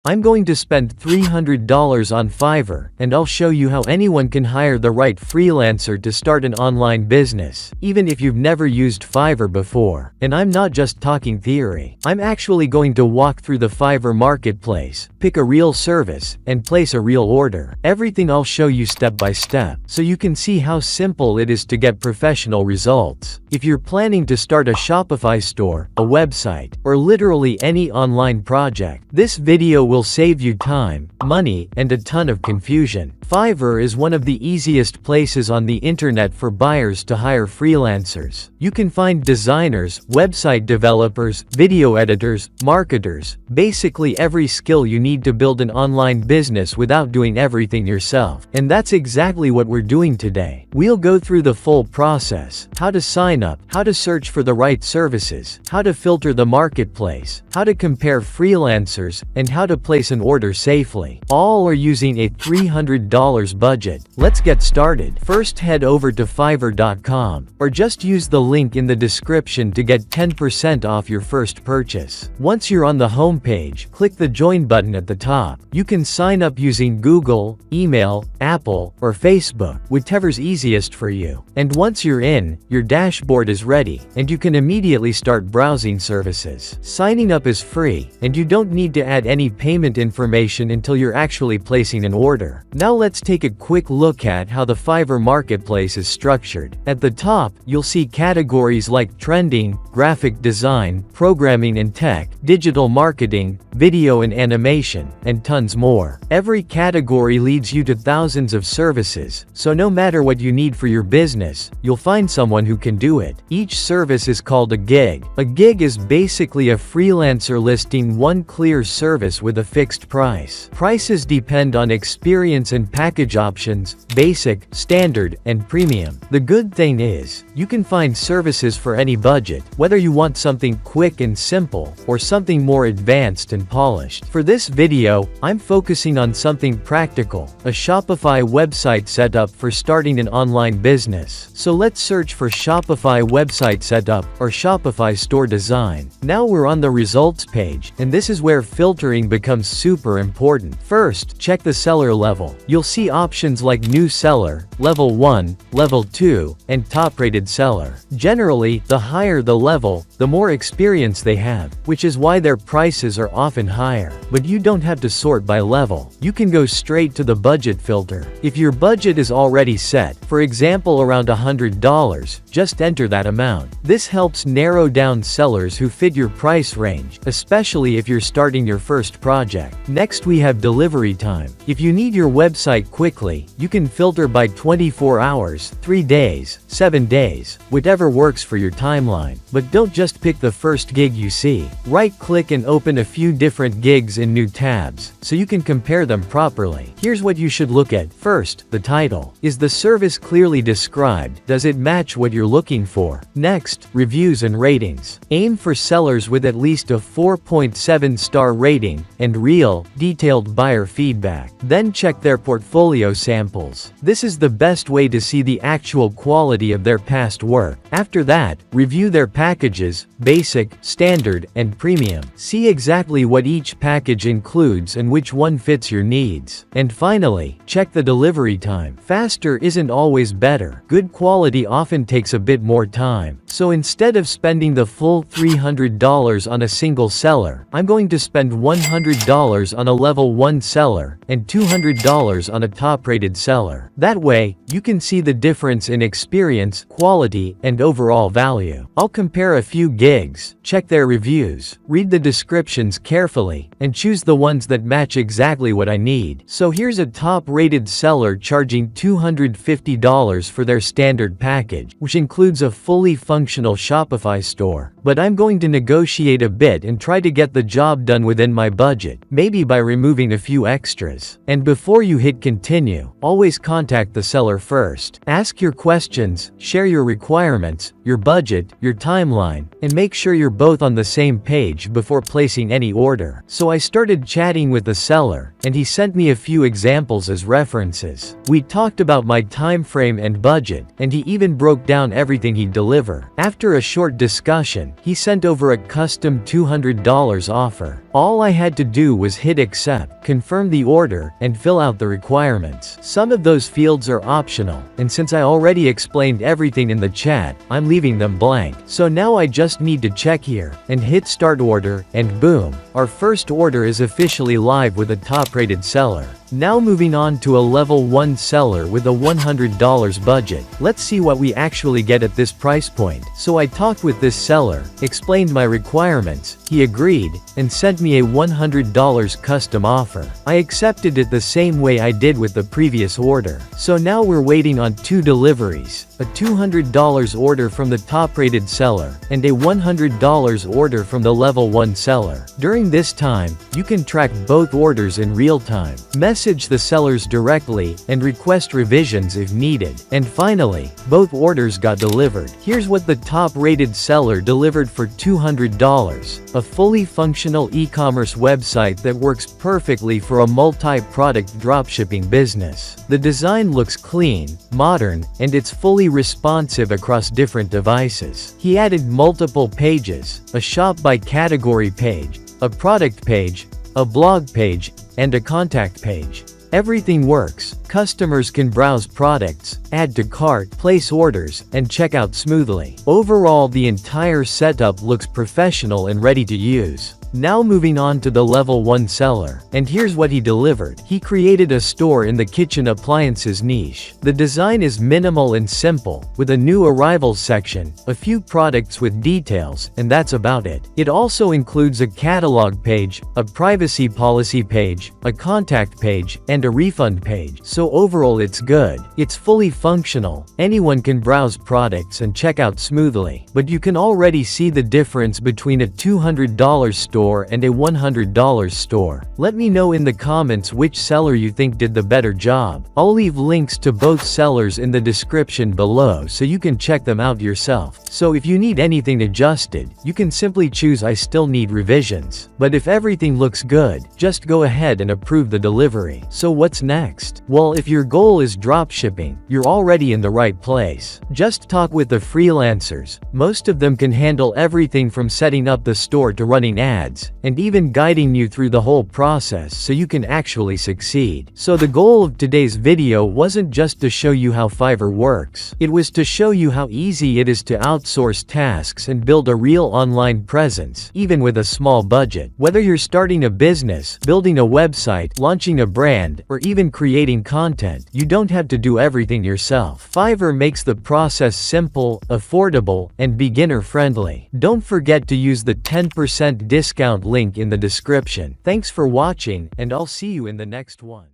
I'm going to spend $300 on Fiverr, and I'll show you how anyone can hire the right freelancer to start an online business, even if you've never used Fiverr before. And I'm not just talking theory. I'm actually going to walk through the Fiverr marketplace, pick a real service, and place a real order. Everything I'll show you step by step, so you can see how simple it is to get professional results. If you're planning to start a Shopify store, a website, or literally any online project, this video will save you time, money, and a ton of confusion. Fiverr is one of the easiest places on the internet for buyers to hire freelancers. You can find designers, website developers, video editors, marketers, basically every skill you need to build an online business without doing everything yourself. And that's exactly what we're doing today. We'll go through the full process: how to sign up, how to search for the right services, how to filter the marketplace, how to compare freelancers, and how to place an order safely. All are using a $300 budget. Let's get started. First, head over to Fiverr.com, or just use the link in the description to get 10% off your first purchase. Once you're on the home page, click the Join button at the top. You can sign up using Google, email, Apple, or Facebook, whichever's easiest for you. And once you're in, your dashboard is ready, and you can immediately start browsing services. Signing up is free, and you don't need to add any payment information until you're actually placing an order. Now let's take a quick look at how the Fiverr marketplace is structured. At the top, you'll see categories like trending, graphic design, programming and tech, digital marketing, video and animation, and tons more. Every category leads you to thousands of services, so no matter what you need for your business, you'll find someone who can do it. Each service is called a gig. A gig is basically a freelancer listing one clear service with a fixed price. Prices depend on experience and package options: basic, standard, and premium. The good thing is, you can find services for any budget, whether you want something quick and simple, or something more advanced and polished. For this video, I'm focusing on something practical: a Shopify website setup for starting an online business. So let's search for Shopify website setup, or Shopify store design. Now we're on the results page, and this is where filtering becomes super important. First, check the seller level. You'll see options like new seller, level 1, level 2, and top-rated seller. Generally, the higher the level, the more experience they have, which is why their prices are often higher. But you don't have to sort by level. You can go straight to the budget filter. If your budget is already set, for example around $100, just enter that amount. This helps narrow down sellers who fit your price range, especially if you're starting your first project. Next, we have delivery time. If you need your website quickly, you can filter by 24 hours, 3 days, 7 days, whatever works for your timeline. But don't just pick the first gig you see. Right-click and open a few different gigs in new tabs, so you can compare them properly. Here's what you should look at. First, the title. Is the service clearly described? Does it match what you're looking for? Next, reviews and ratings. Aim for sellers with at least a 4.7-star rating, and real, detailed buyer feedback. Then check their portfolio samples. This is the best way to see the actual quality of their past work. After that, review their packages: basic, standard, and premium. See exactly what each package includes and which one fits your needs. And finally, check the delivery time. Faster isn't always better. Good quality often takes a bit more time. So instead of spending the full $300 on a single seller, I'm going to spend $100 on a level 1 seller, and $200 on a top-rated seller. That way, you can see the difference in experience, quality, and overall value. I'll compare a few gigs, check their reviews, read the descriptions carefully, and choose the ones that match exactly what I need. So here's a top-rated seller charging $250 for their standard package, which includes a fully functional Shopify store. But I'm going to negotiate a bit and try to get the job done within my budget, maybe by removing a few extras. And before you hit continue, always contact the seller first. Ask your questions, share your requirements, your budget, your timeline, and make sure you're both on the same page before placing any order. So I started chatting with the seller, and he sent me a few examples as references. We talked about my time frame and budget, and he even broke down everything he'd deliver. After a short discussion, he sent over a custom $200 offer. All I had to do was hit accept, confirm the order, and fill out the requirements. Some of those fields are optional, and since I already explained everything in the chat, I'm leaving them blank. So now I just need to check here, and hit start order, and boom, our first order is officially live with a top-rated seller. Now moving on to a level 1 seller with a $100 budget. Let's see what we actually get at this price point. So I talked with this seller, explained my requirements, he agreed, and sent me a $100 custom offer. I accepted it the same way I did with the previous order. So now we're waiting on 2 deliveries, a $200 order from the top-rated seller, and a $100 order from the level 1 seller. During this time, you can track both orders in real time. Message the sellers directly, and request revisions if needed. And finally, both orders got delivered. Here's what the top-rated seller delivered for $200. A fully functional e-commerce website that works perfectly for a multi-product dropshipping business. The design looks clean, modern, and it's fully responsive across different devices. He added multiple pages, a shop by category page, a product page, a blog page, and a contact page. Everything works. Customers can browse products, add to cart, place orders, and check out smoothly. Overall, the entire setup looks professional and ready to use. Now moving on to the level 1 seller. And here's what he delivered. He created a store in the kitchen appliances niche. The design is minimal and simple, with a new arrivals section, a few products with details, and that's about it. It also includes a catalog page, a privacy policy page, a contact page, and a refund page. So overall it's good. It's fully functional. Anyone can browse products and check out smoothly. But you can already see the difference between a $200 store and a $100 store. Let me know in the comments which seller you think did the better job. I'll leave links to both sellers in the description below so you can check them out yourself. So if you need anything adjusted, you can simply choose I still need revisions. But if everything looks good, just go ahead and approve the delivery. So what's next? Well, if your goal is dropshipping, you're already in the right place. Just talk with the freelancers. Most of them can handle everything from setting up the store to running ads, and even guiding you through the whole process so you can actually succeed. So the goal of today's video wasn't just to show you how Fiverr works. It was to show you how easy it is to outsource tasks and build a real online presence, even with a small budget. Whether you're starting a business, building a website, launching a brand, or even creating content, you don't have to do everything yourself. Fiverr makes the process simple, affordable, and beginner-friendly. Don't forget to use the 10% discount link in the description. Thanks for watching, and I'll see you in the next one.